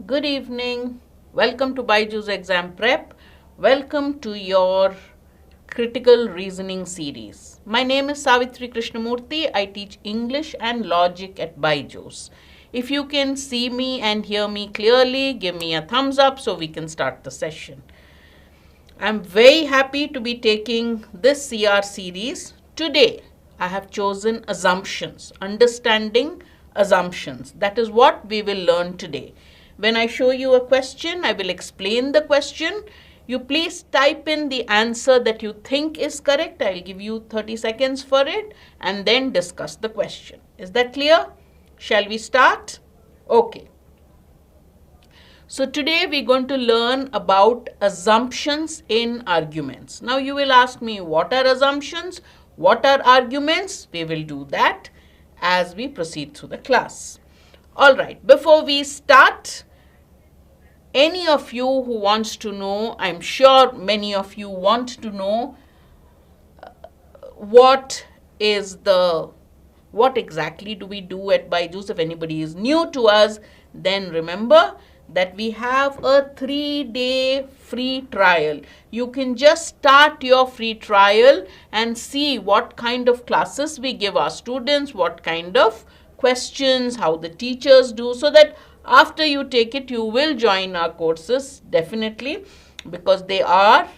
Good evening. Welcome to BYJU'S Exam Prep. Welcome to your critical reasoning series. My name is Savitri Krishnamurthy. I teach English and logic at BYJU'S. If you can see me and hear me clearly, give me a thumbs up so we can start the session. I'm very happy to be taking this CR series. Today, I have chosen assumptions, understanding assumptions. That is what we will learn today. When I show you a question, I will explain the question. You please type in the answer that you think is correct. I'll give you 30 seconds for it and then discuss the question. Is that clear? Shall we start? Okay. So today we're going to learn about assumptions in arguments. Now you will ask me, what are assumptions? What are arguments? We will do that as we proceed through the class. All right, before we start, any of you who wants to know, I'm sure many of you want to know what exactly do we do at BYJU'S. If anybody is new to us, then remember that we have a 3-day free trial. You can just start your free trial and see what kind of classes we give our students, what kind of questions, how the teachers do, so that after you take it, you will join our courses definitely, because they are,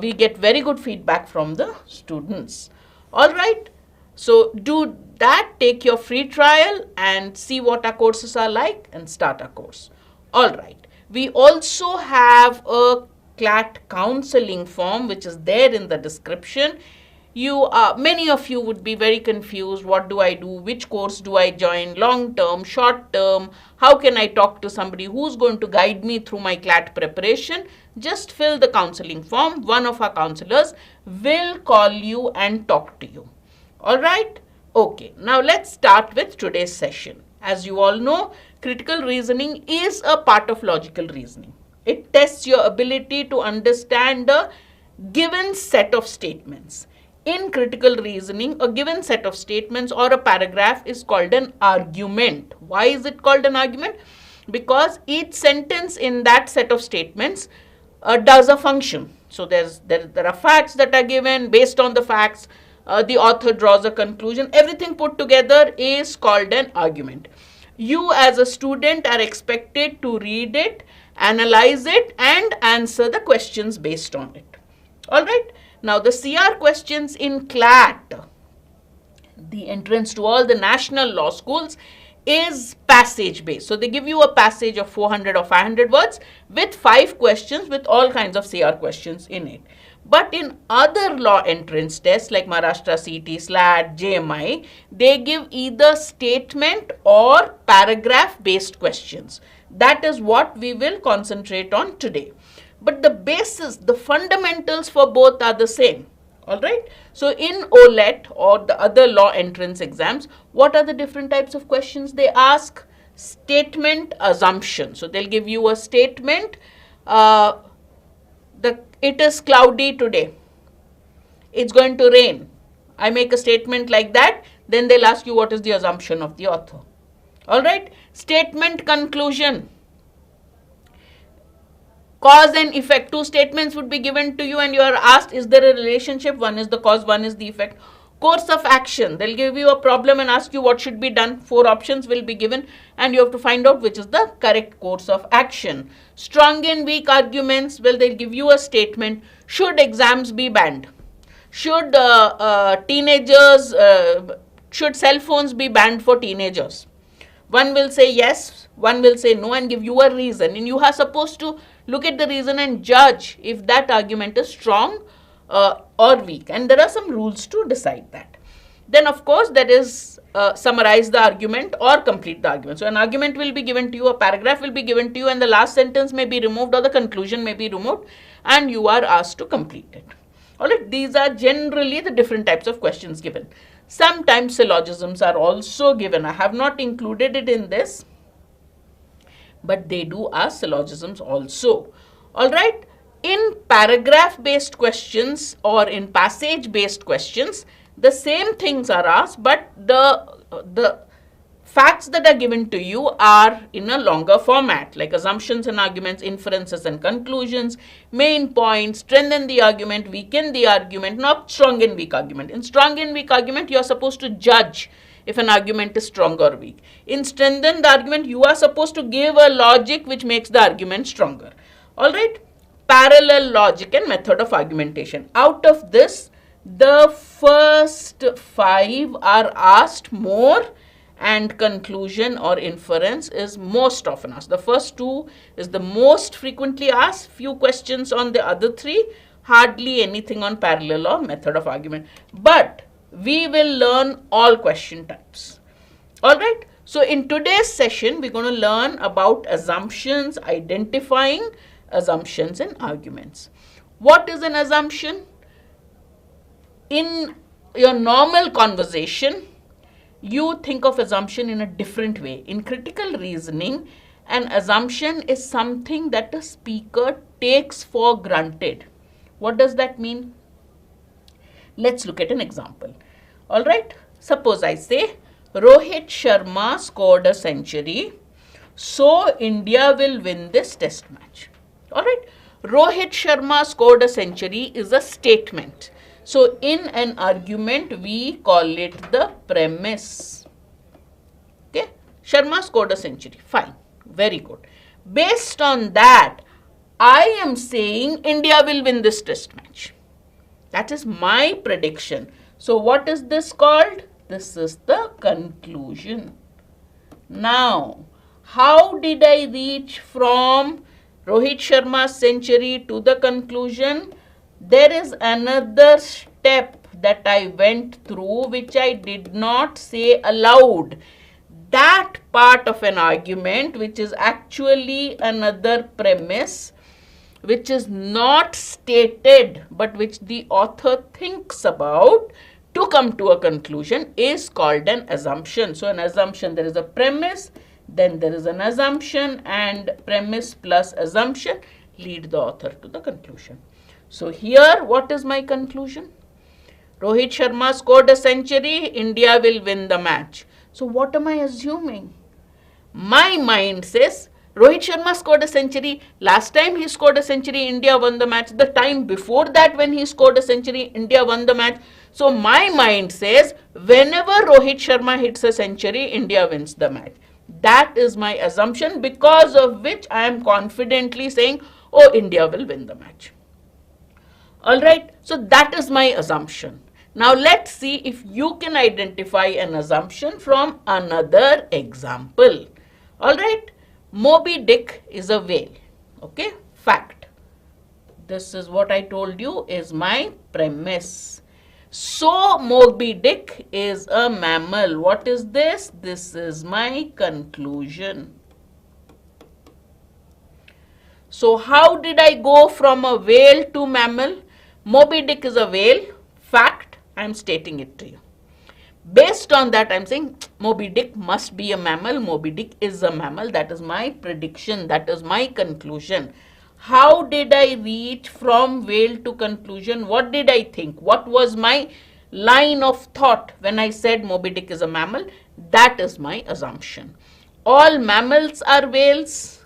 we get very good feedback from the students. All right. So do that, take your free trial and see what our courses are like and start our course. All right. We also have a CLAT counseling form which is there in the description. Many of you would be very confused. What do I do? Which course do I join? Long term, short term? How can I talk to somebody who's going to guide me through my CLAT preparation? Just fill the counseling form. One of our counselors will call you and talk to you. All right? Okay. Now let's start with today's session. As you all know, critical reasoning is a part of logical reasoning. It tests your ability to understand a given set of statements. In critical reasoning, a given set of statements or a paragraph is called an argument. Why is it called an argument? Because each sentence in that set of statements does a function. So there are facts that are given. Based on the facts, the author draws a conclusion. Everything put together is called an argument. You as a student are expected to read it, analyze it, and answer the questions based on it. All right. Now the CR questions in CLAT, the entrance to all the national law schools, is passage based. So they give you a passage of 400 or 500 words with 5 questions with all kinds of CR questions in it. But in other law entrance tests like Maharashtra CT, SLAT, JMI, they give either statement or paragraph based questions. That is what we will concentrate on today. But the basis, the fundamentals for both are the same. All right. So in OLET or the other law entrance exams, what are the different types of questions they ask? Statement, assumption. So they'll give you a statement. It is cloudy today. It's going to rain. I make a statement like that. Then they'll ask you what is the assumption of the author. All right. Statement, conclusion. Cause and effect. 2 statements would be given to you and you are asked, is there a relationship? One is the cause, one is the effect. Course of action. They'll give you a problem and ask you what should be done. 4 options will be given and you have to find out which is the correct course of action. Strong and weak arguments. Well, they'll give you a statement. Should exams be banned? Should should cell phones be banned for teenagers? One will say yes, one will say no and give you a reason. And you are supposed to look at the reason and judge if that argument is strong or weak. And there are some rules to decide that. Then, of course, there is summarize the argument or complete the argument. So an argument will be given to you, a paragraph will be given to you, and the last sentence may be removed or the conclusion may be removed, and you are asked to complete it. All right, these are generally the different types of questions given. Sometimes syllogisms are also given. I have not included it in this, but they do ask syllogisms also. All right. In paragraph-based questions or in passage-based questions, the same things are asked, but the Facts that are given to you are in a longer format, like assumptions and arguments, inferences and conclusions, main points, strengthen the argument, weaken the argument, not strong and weak argument. In strong and weak argument, you are supposed to judge if an argument is strong or weak. In strengthen the argument, you are supposed to give a logic which makes the argument stronger. All right. Parallel logic and method of argumentation. Out of this, the first 5 are asked more, and conclusion or inference is most often asked. The first 2 is the most frequently asked, few questions on the other 3, hardly anything on parallel or method of argument. But we will learn all question types. All right. So in today's session, we're going to learn about assumptions, identifying assumptions and arguments. What is an assumption? In your normal conversation, you think of assumption in a different way. In critical reasoning, an assumption is something that a speaker takes for granted. What does that mean? Let's look at an example. All right. Suppose I say, Rohit Sharma scored a century, so India will win this test match. All right. Rohit Sharma scored a century is a statement. So in an argument, we call it the premise. Okay. Sharma scored a century. Fine. Very good. Based on that, I am saying India will win this test match. That is my prediction. So what is this called? This is the conclusion. Now, how did I reach from Rohit Sharma's century to the conclusion? There is another step that I went through which I did not say aloud. That part of an argument, which is actually another premise, which is not stated but which the author thinks about to come to a conclusion, is called an assumption. So an assumption, there is a premise, then there is an assumption, and premise plus assumption lead the author to the conclusion. So here, what is my conclusion? Rohit Sharma scored a century, India will win the match. So what am I assuming? My mind says, Rohit Sharma scored a century. Last time he scored a century, India won the match. The time before that, when he scored a century, India won the match. So my mind says, whenever Rohit Sharma hits a century, India wins the match. That is my assumption, because of which I am confidently saying, oh, India will win the match. All right. So that is my assumption. Now let's see if you can identify an assumption from another example. All right. Moby Dick is a whale. Okay. Fact. This is what I told you is my premise. So Moby Dick is a mammal. What is this? This is my conclusion. So how did I go from a whale to mammal? Moby Dick is a whale. Fact. I am stating it to you. Based on that, I am saying Moby Dick must be a mammal. Moby Dick is a mammal. That is my prediction. That is my conclusion. How did I reach from whale to conclusion? What did I think? What was my line of thought when I said Moby Dick is a mammal? That is my assumption. All mammals are whales.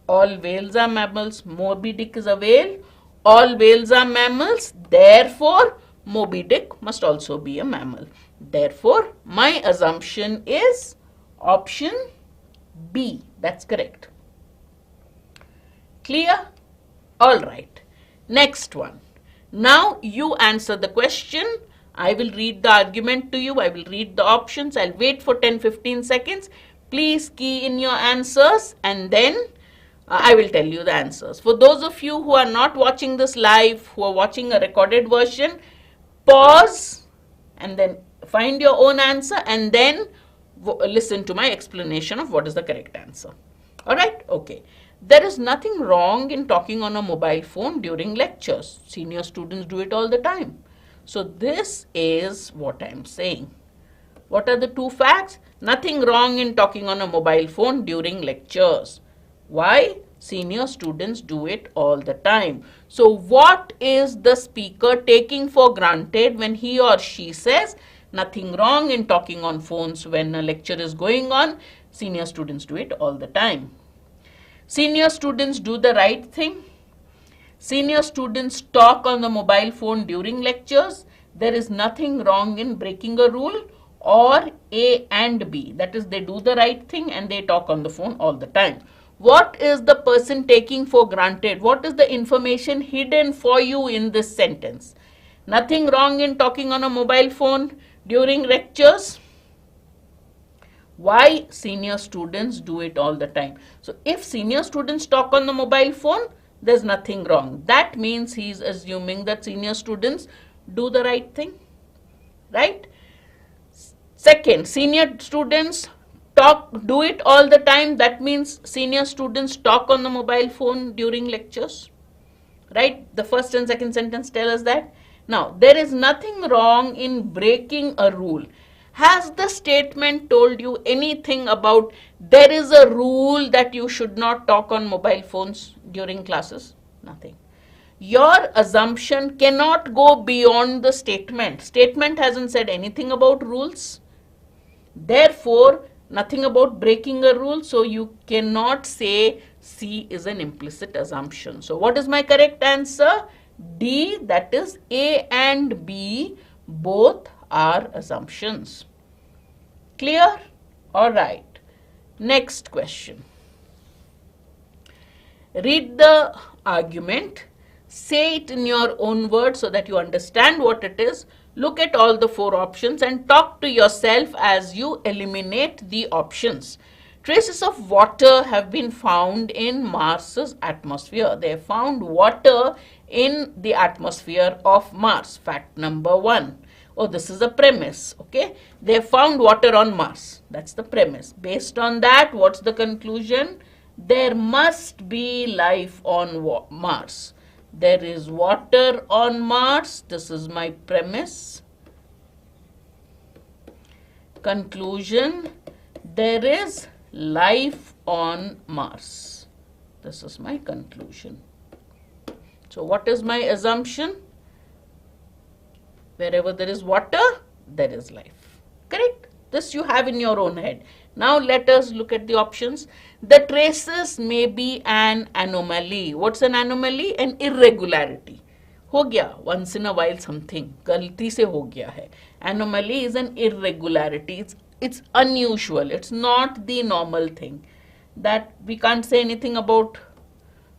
All whales are mammals. Moby Dick is a whale. All whales are mammals. Therefore, Moby Dick must also be a mammal. Therefore, my assumption is option B. That's correct. Clear? All right. Next one. Now you answer the question. I will read the argument to you. I will read the options. I'll wait for 10-15 seconds. Please key in your answers and then I will tell you the answers. For those of you who are not watching this live, who are watching a recorded version, pause and then find your own answer and then listen to my explanation of what is the correct answer. All right? Okay. There is nothing wrong in talking on a mobile phone during lectures. Senior students do it all the time. So this is what I'm saying. What are the two facts? Nothing wrong in talking on a mobile phone during lectures. Why? Senior students do it all the time. So what is the speaker taking for granted when he or she says Nothing wrong in talking on phones when a lecture is going on. Senior students do it all the time. Senior students do the right thing. Senior students talk on the mobile phone during lectures. There is nothing wrong in breaking a rule, or A and B. That is, they do the right thing and they talk on the phone all the time. What is the person taking for granted? What is the information hidden for you in this sentence? Nothing wrong in talking on a mobile phone during lectures. Why? Senior students do it all the time. So if senior students talk on the mobile phone, there's nothing wrong. That means he's assuming that senior students do the right thing, right? Second, senior students do it all the time. That means senior students talk on the mobile phone during lectures, right? The first and second sentence tell us that. Now, there is nothing wrong in breaking a rule. Has the statement told you anything about there is a rule that you should not talk on mobile phones during classes? Nothing. Your assumption cannot go beyond the statement. Statement hasn't said anything about rules. Therefore, nothing about breaking a rule. So, you cannot say C is an implicit assumption. So, what is my correct answer? D, that is A and B both are assumptions. Clear? Alright. Next question. Read the argument. Say it in your own words so that you understand what it is. Look at all the 4 options and talk to yourself as you eliminate the options. Traces of water have been found in Mars's atmosphere. They have found water in the atmosphere of Mars. Fact number 1. Oh, this is a premise, okay? They have found water on Mars. That's the premise. Based on that, what's the conclusion? There must be life on Mars. There is water on Mars. This is my premise. Conclusion, there is life on Mars. This is my conclusion. So what is my assumption? Wherever there is water, there is life. Correct? This you have in your own head. Now let us look at the options. The traces may be an anomaly. What's an anomaly? An irregularity. हो गया, once in a while something, गलती से हो गया है. Anomaly is an irregularity. It's unusual. It's not the normal thing. That we can't say anything about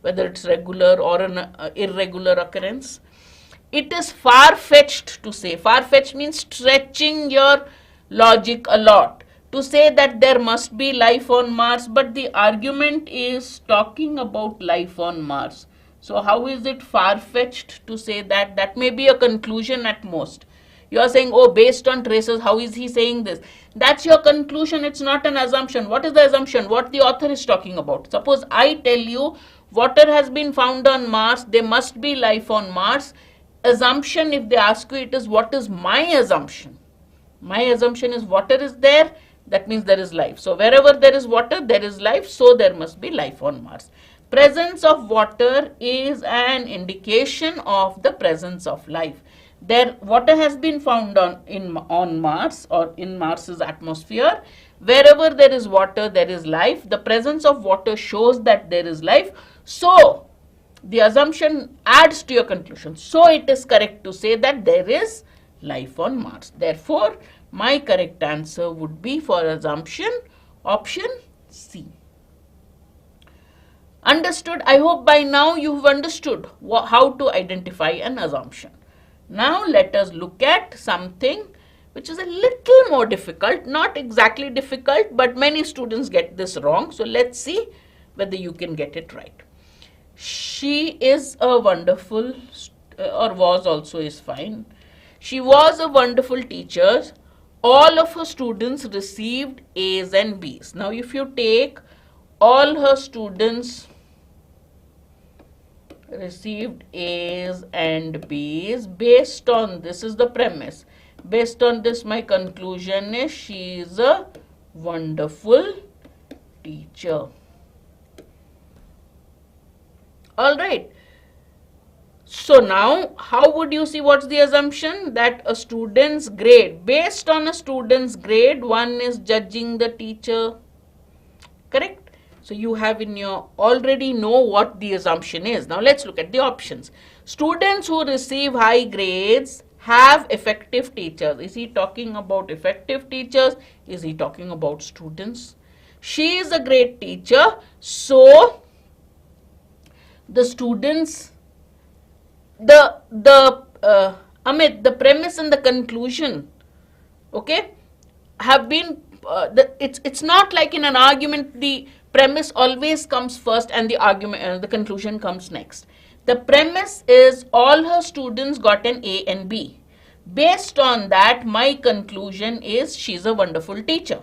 whether it's regular or an irregular occurrence. It is far-fetched to say. Far-fetched means stretching your logic a lot. To say that there must be life on Mars, but the argument is talking about life on Mars. So how is it far-fetched to say that? That may be a conclusion at most. You are saying, oh, based on traces, how is he saying this? That's your conclusion. It's not an assumption. What is the assumption? What the author is talking about. Suppose I tell you water has been found on Mars. There must be life on Mars. Assumption, if they ask you, it is what is my assumption? My assumption is water is there. That means there is life. So wherever there is water, there is life. So there must be life on Mars. Presence of water is an indication of the presence of life. There, water has been found on Mars or in Mars's atmosphere. Wherever there is water, there is life. The presence of water shows that there is life. So the assumption adds to your conclusion. So it is correct to say that there is life on Mars. Therefore, my correct answer would be for assumption option C. Understood? I hope by now you have understood how to identify an assumption. Now let us look at something which is a little more difficult, not exactly difficult, but many students get this wrong. So let's see whether you can get it right. She is a wonderful, or was also is fine. She was a wonderful teacher. All of her students received A's and B's. Now if you take all her students received A's and B's, based on this is the premise. Based on this, my conclusion is she is a wonderful teacher. All right. So now, how would you see what's the assumption? That a student's grade, based on a student's grade, one is judging the teacher. Correct? So you have in your, already know what the assumption is. Now let's look at the options. Students who receive high grades have effective teachers. Is he talking about effective teachers? Is he talking about students? She is a great teacher. So the students, Amit, the premise and the conclusion, okay, have been, it's not like in an argument the premise always comes first and the argument, the conclusion comes next. The premise is all her students got an A and B. Based on that, my conclusion is she's a wonderful teacher,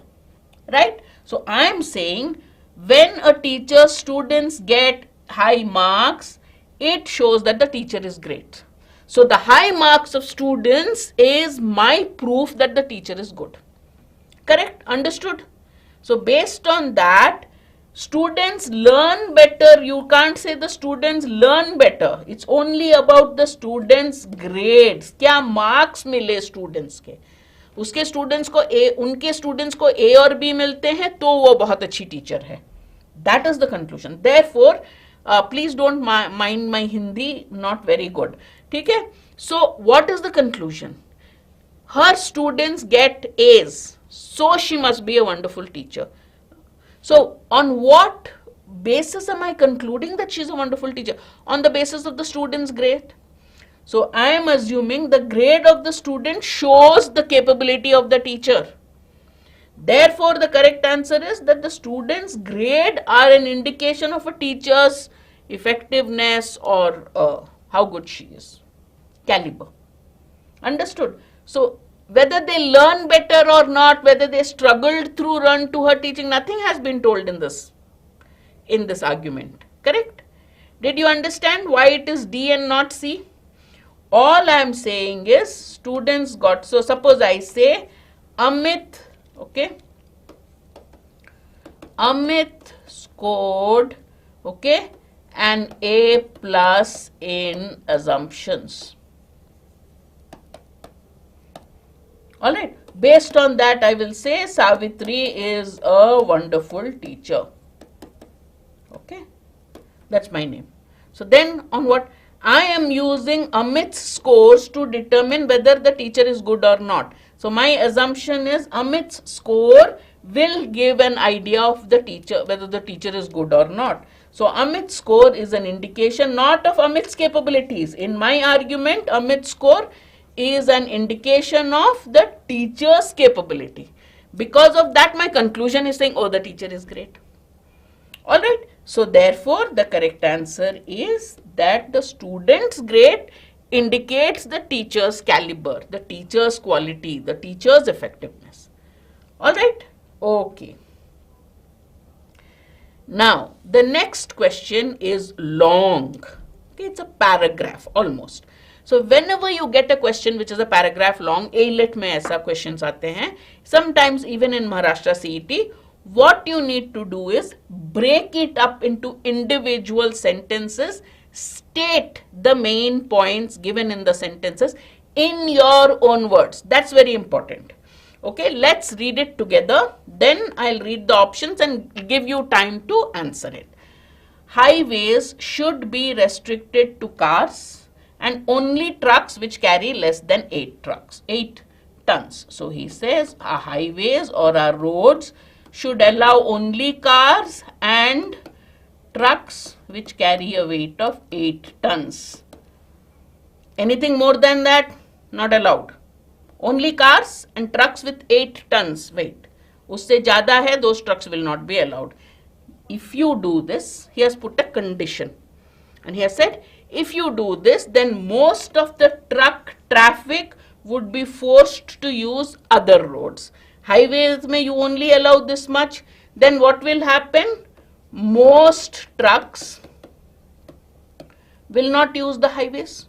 right? So I am saying when a teacher's students get high marks, it shows that the teacher is great. So the high marks of students is my proof that the teacher is good. Correct? Understood? So based on that, students learn better. You can't say the students learn better. It's only about the students' grades. क्या marks मिले students के? उसके students को A, उनके students को A और B मिलते हैं तो वो बहुत अच्छी teacher है. That is the conclusion. Therefore, please don't mind my Hindi, not very good. ठीक है? So what is the conclusion? Her students get A's. So she must be a wonderful teacher. So on what basis am I concluding that she's a wonderful teacher? On the basis of the student's grade. So I am assuming the grade of the student shows the capability of the teacher. Therefore, the correct answer is that the student's grade are an indication of a teacher's effectiveness or how good she is. Caliber. Understood? So whether they learn better or not, whether they struggled through run to her teaching, nothing has been told in this argument. Correct? Did you understand why it is D and not C? All I am saying is students got, so suppose I say Amit, okay, Amit scored, okay, an A plus in assumptions. Alright, based on that I will say Savitri is a wonderful teacher. Okay, that's my name. So then on what? I am using Amit's scores to determine whether the teacher is good or not. So my assumption is Amit's score will give an idea of the teacher, whether the teacher is good or not. So Amit's score is an indication not of Amit's capabilities. In my argument, Amit's score is an indication of the teacher's capability. Because of that, my conclusion is saying, oh, the teacher is great. Alright, so therefore, the correct answer is that the student's grade indicates the teacher's caliber, the teacher's quality, the teacher's effectiveness. Alright, okay. Now, the next question is long. Okay, it's a paragraph almost. So whenever you get a question which is a paragraph long, AILET में ऐसा questions आते हैं. Sometimes even in Maharashtra CET, what you need to do is break it up into individual sentences, state the main points given in the sentences in your own words. That's very important. Okay, let's read it together. Then I'll read the options and give you time to answer it. Highways should be restricted to cars and only trucks which carry less than 8 tons. So he says our highways or our roads should allow only cars and trucks which carry a weight of 8 tons. Anything more than that, not allowed. Only cars and trucks with 8 tons weight. Usse zyada hai, those trucks will not be allowed. If you do this, he has put a condition. And he has said, if you do this, then most of the truck traffic would be forced to use other roads. Highways may you only allow this much, then what will happen? Most trucks will not use the highways.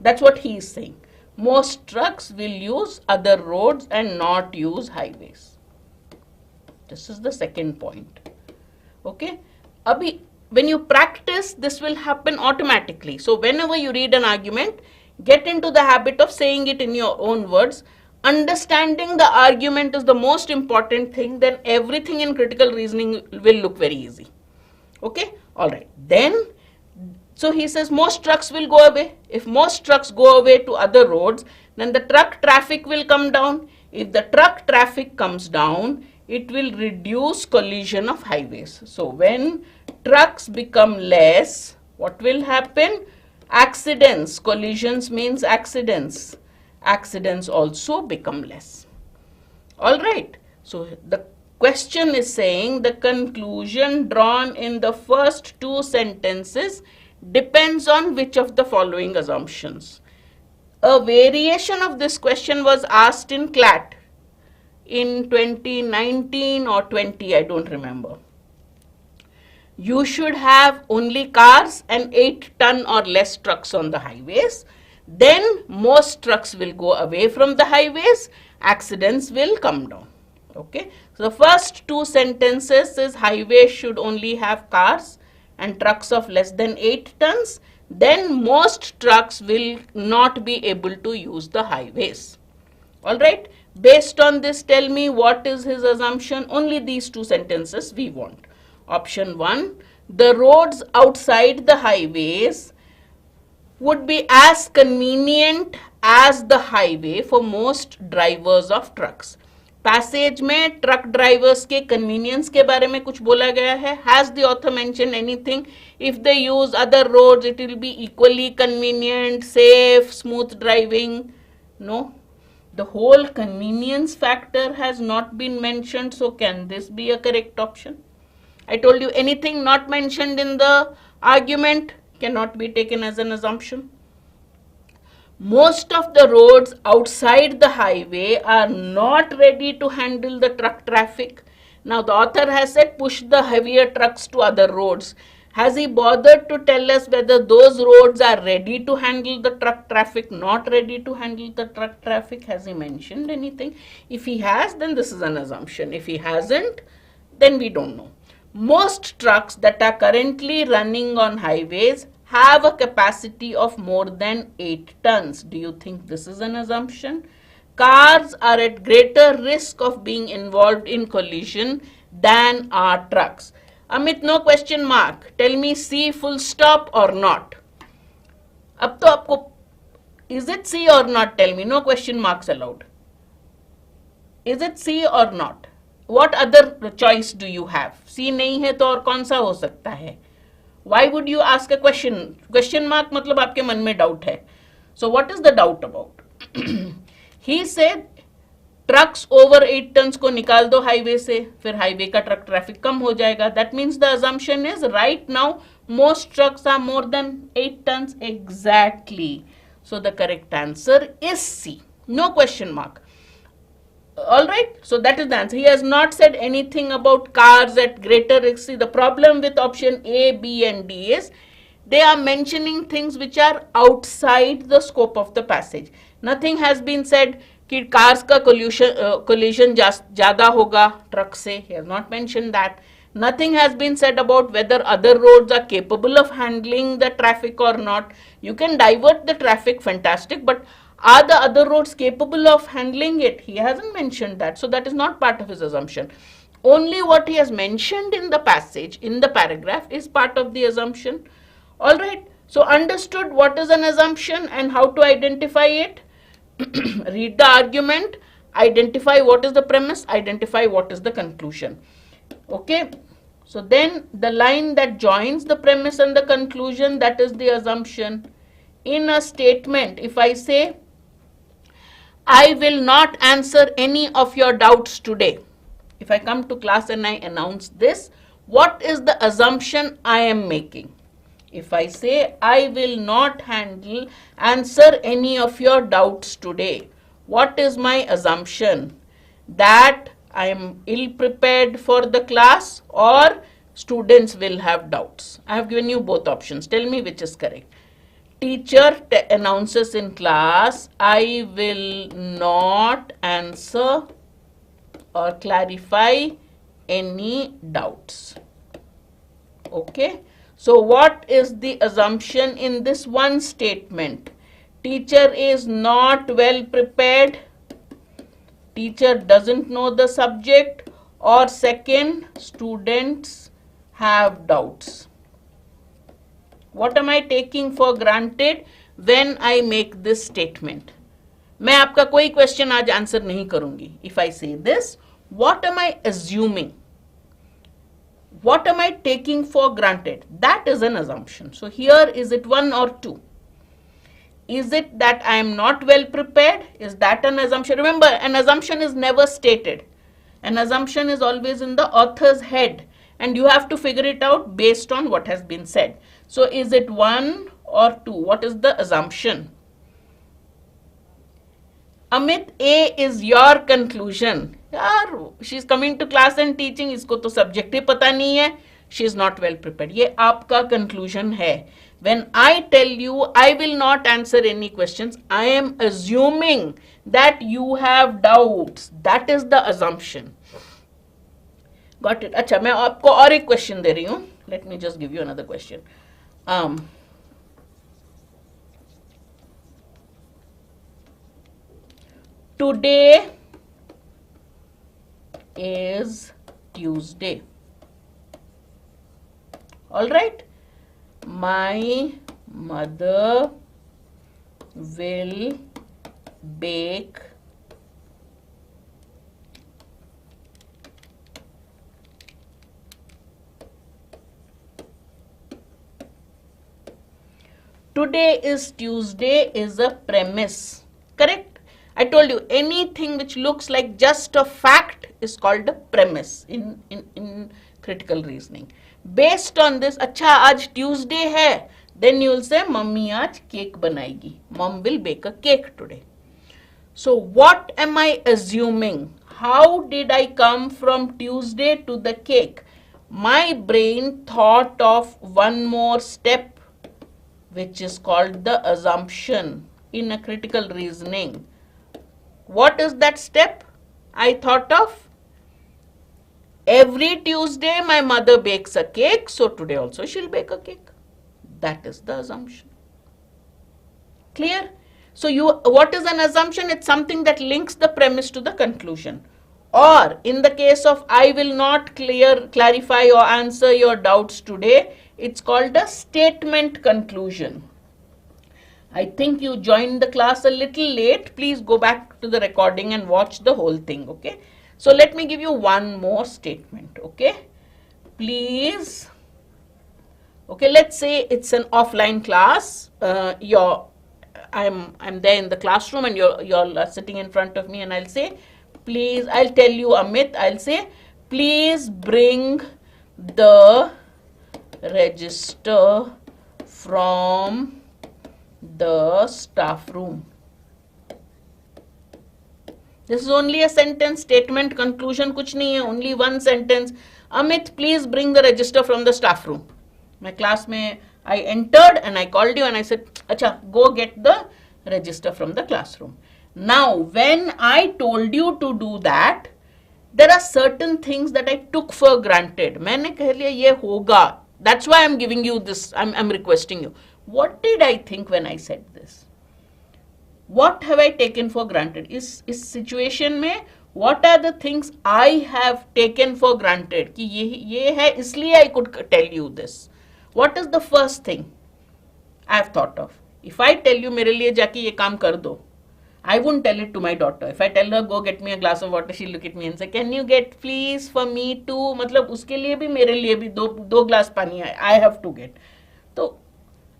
That's what he is saying. Most trucks will use other roads and not use highways. This is the second point. Okay. Abhi, when you practice, this will happen automatically. So whenever you read an argument, get into the habit of saying it in your own words. Understanding the argument is the most important thing, then everything in critical reasoning will look very easy. Okay, all right. Then, so he says most trucks will go away. If most trucks go away to other roads, then the truck traffic will come down. If the truck traffic comes down, it will reduce collision of highways. So when trucks become less, what will happen? Accidents. Collisions means accidents. Accidents also become less. All right. So the question is saying the conclusion drawn in the first two sentences depends on which of the following assumptions. A variation of this question was asked in CLAT in 2019 or 20, I don't remember. You should have only cars and 8-ton or less trucks on the highways. Then most trucks will go away from the highways, accidents will come down. Okay, so the first two sentences is highways should only have cars and trucks of less than 8 tons. Then most trucks will not be able to use the highways. All right, based on this, tell me what is his assumption. Only these two sentences we want. Option 1, the roads outside the highways would be as convenient as the highway for most drivers of trucks. Passage में truck drivers के convenience के बारे में कुछ बोला गया है. Has the author mention anything? If they use other roads it will be equally convenient, safe, smooth driving? No, the whole convenience factor has not been mentioned. So can this be a correct option? I told you anything not mentioned in the argument cannot be taken as an assumption. Most of the roads outside the highway are not ready to handle the truck traffic. Now the author has said push the heavier trucks to other roads. Has he bothered to tell us whether those roads are ready to handle the truck traffic, not ready to handle the truck traffic? Has he mentioned anything? If he has, then this is an assumption. If he hasn't, then we don't know. Most trucks that are currently running on highways have a capacity of more than 8 tons. Do you think this is an assumption? Cars are at greater risk of being involved in collision than are trucks. Amit, no question mark. Tell me C full stop or not. अब तो आपको is it C or not? Tell me. No question marks allowed. Is it C or not? What other choice do you have? C नहीं है तो और कौन सा हो सकता है? Why would you ask a question? Question mark मतलब आपके मन में doubt है. So what is the doubt about? He said trucks over 8 tons को निकाल दो हाईवे से, फिर हाईवे का ट्रक ट्रैफिक कम हो जाएगा. That means the assumption is right now most trucks are more than 8 tons. Exactly. So the correct answer is C. No question mark. All right, so that is the answer. He has not said anything about cars at greater risk. See, the problem with option A, B and D is they are mentioning things which are outside the scope of the passage. Nothing has been said कि cars का collision ज़्यादा होगा truck से. He has not mentioned that. Nothing has been said about whether other roads are capable of handling the traffic or not. You can divert the traffic, fantastic, but are the other roads capable of handling it? He hasn't mentioned that. So that is not part of his assumption. Only what he has mentioned in the passage, in the paragraph, is part of the assumption. All right. So understood what is an assumption and how to identify it. Read the argument, identify what is the premise, identify what is the conclusion. Okay. So then the line that joins the premise and the conclusion, that is the assumption. In a statement, if I say, I will not answer any of your doubts today. If I come to class and I announce this, what is the assumption I am making? If I say, I will not answer any of your doubts today, what is my assumption? That I am ill-prepared for the class or students will have doubts. I have given you both options. Tell me which is correct. Teacher announces in class, I will not answer or clarify any doubts. Okay. So what is the assumption in this one statement? Teacher is not well prepared. Teacher doesn't know the subject. Or second, students have doubts. What am I taking for granted when I make this statement? मैं आपका कोई question आज answer नहीं करूंगी. If I say this, what am I assuming? What am I taking for granted? That is an assumption. So here, is it 1 or 2? Is it that I am not well prepared? Is that an assumption? Remember, an assumption is never stated. An assumption is always in the author's head, and you have to figure it out based on what has been said. So is it 1 or 2? What is the assumption? Amit, A is your conclusion. यार, she is coming to class and teaching, इसको तो subject ही पता नहीं है. She is not well prepared. ये आपका conclusion है. When I tell you I will not answer any questions, I am assuming that you have doubts. That is the assumption. Got it? अच्छा, मैं आपको और एक question दे रही हूँ. Let me just give you another question. Today is Tuesday. All right. My mother will bake today is Tuesday is a premise. Correct? I told you, anything which looks like just a fact is called a premise in critical reasoning. Based on this, अच्छा आज Tuesday है, then you will say mummy आज cake बनाएगी. Mom will bake a cake today. So what am I assuming? How did I come from Tuesday to the cake? My brain thought of one more step, which is called the assumption in a critical reasoning. What is that step? I thought of every Tuesday my mother bakes a cake, so today also she'll bake a cake. That is the assumption. Clear? So what is an assumption? It's something that links the premise to the conclusion. Or in the case of I will not clarify or answer your doubts today, it's called a statement conclusion. I think you joined the class a little late. Please go back to the recording and watch the whole thing, okay? So let me give you one more statement, okay? Please, okay, let's say it's an offline class. I'm there in the classroom and you're sitting in front of me, and I'll say, please, I'll tell you Amit, I'll say, please bring the register from the staff room. This is only a sentence, statement, conclusion, kuch nahi hai, only one sentence. Amit, please bring the register from the staff room. My class mein, I entered and I called you and I said, acha, go get the register from the classroom. Now, when I told you to do that, there are certain things that I took for granted. मैंने कह लिया ये होगा. That's why I'm giving you this, I'm requesting you. What did I think when I said this? What have I taken for granted? इस situation में, what are the things I have taken for granted? कि ये है इसलिए I could tell you this. What is the first thing I have thought of? If I tell you मेरे लिए जाके ये काम कर दो, I won't tell it to my daughter. If I tell her go get me a glass of water, she'll look at me and say, can you get please for me too? मतलब उसके लिए भी मेरे लिए भी दो glass पानी है. I have to get. So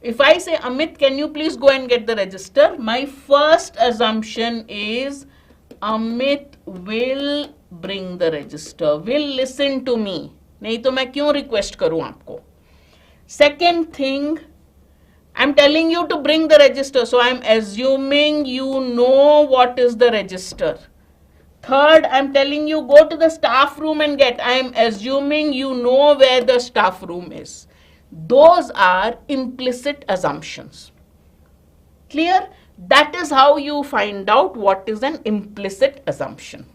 if I say, Amit, can you please go and get the register? My first assumption is Amit will bring the register, will listen to me. नहीं तो मैं क्यों request करूँ आपको? Second thing, I'm telling you to bring the register, so I'm assuming you know what is the register. Third, I'm telling you go to the staff room and get. I'm assuming you know where the staff room is. Those are implicit assumptions. Clear? That is how you find out what is an implicit assumption.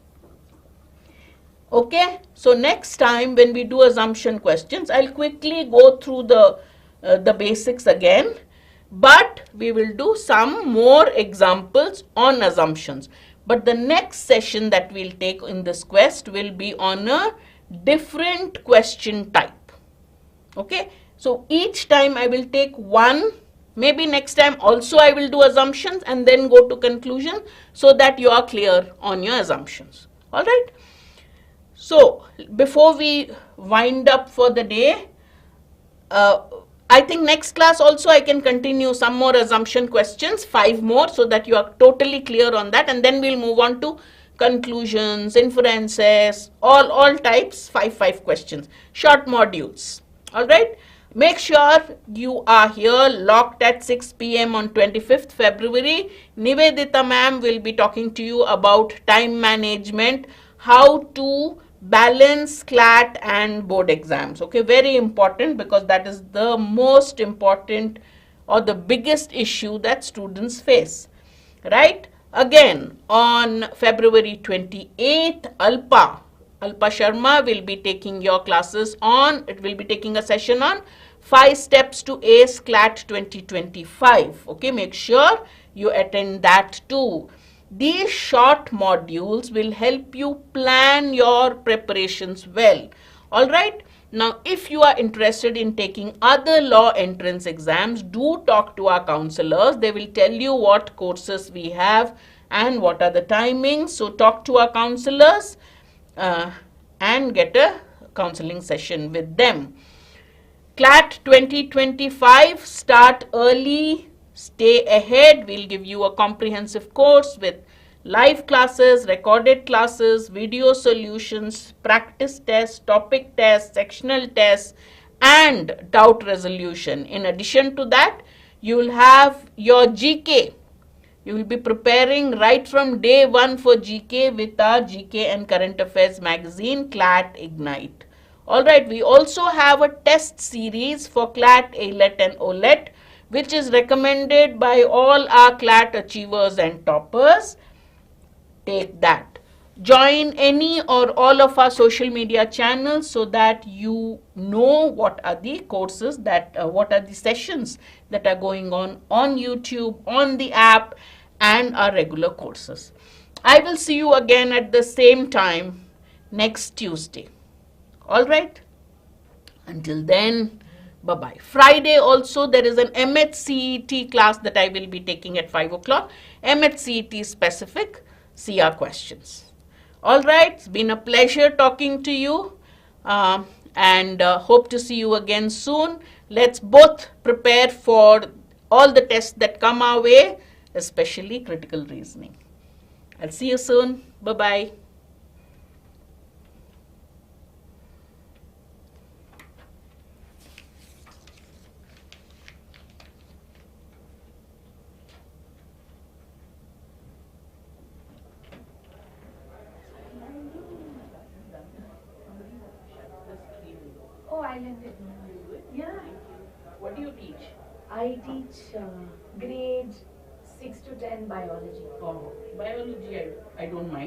Okay, so next time when we do assumption questions, I'll quickly go through the basics again, but we will do some more examples on assumptions. But the next session that we'll take in this quest will be on a different question type. Okay, so each time I will take one. Maybe next time also I will do assumptions and then go to conclusion, so that you are clear on your assumptions. All right. So before we wind up for the day, uh, I think next class also I can continue some more assumption questions, 5 more, so that you are totally clear on that, and then we'll move on to conclusions, inferences, all types, 5 questions, short modules. All right. Make sure you are here locked at 6 p.m. on 25th February. Nivedita ma'am will be talking to you about time management, how to balance CLAT and board exams. Okay, very important, because that is the most important or the biggest issue that students face. Right? Again, on February 28th, Alpa Sharma will be taking your classes on, it will be taking a session on 5 steps to ace CLAT 2025. Okay, make sure you attend that too. These short modules will help you plan your preparations well. All right. Now, if you are interested in taking other law entrance exams, do talk to our counselors. They will tell you what courses we have and what are the timings. So, talk to our counselors and get a counseling session with them. CLAT 2025, start early, stay ahead. We'll give you a comprehensive course with live classes, recorded classes, video solutions, practice tests, topic tests, sectional tests, and doubt resolution. In addition to that, you will have your GK. You will be preparing right from day 1 for GK with our GK and Current Affairs magazine, CLAT Ignite. Alright, we also have a test series for CLAT, AILET and OLET, which is recommended by all our CLAT achievers and toppers. Take that. Join any or all of our social media channels so that you know what are the courses that, what are the sessions that are going on YouTube, on the app, and our regular courses. I will see you again at the same time next Tuesday. All right. Until then, bye-bye. Friday also there is an MHCET class that I will be taking at 5 o'clock. MHCET specific CR questions. All right. It's been a pleasure talking to you and hope to see you again soon. Let's both prepare for all the tests that come our way, especially critical reasoning. I'll see you soon. Bye-bye. Oh, I learned it. Yeah. What do you teach? I teach grade 6 to 10 biology. Oh, biology, I don't mind.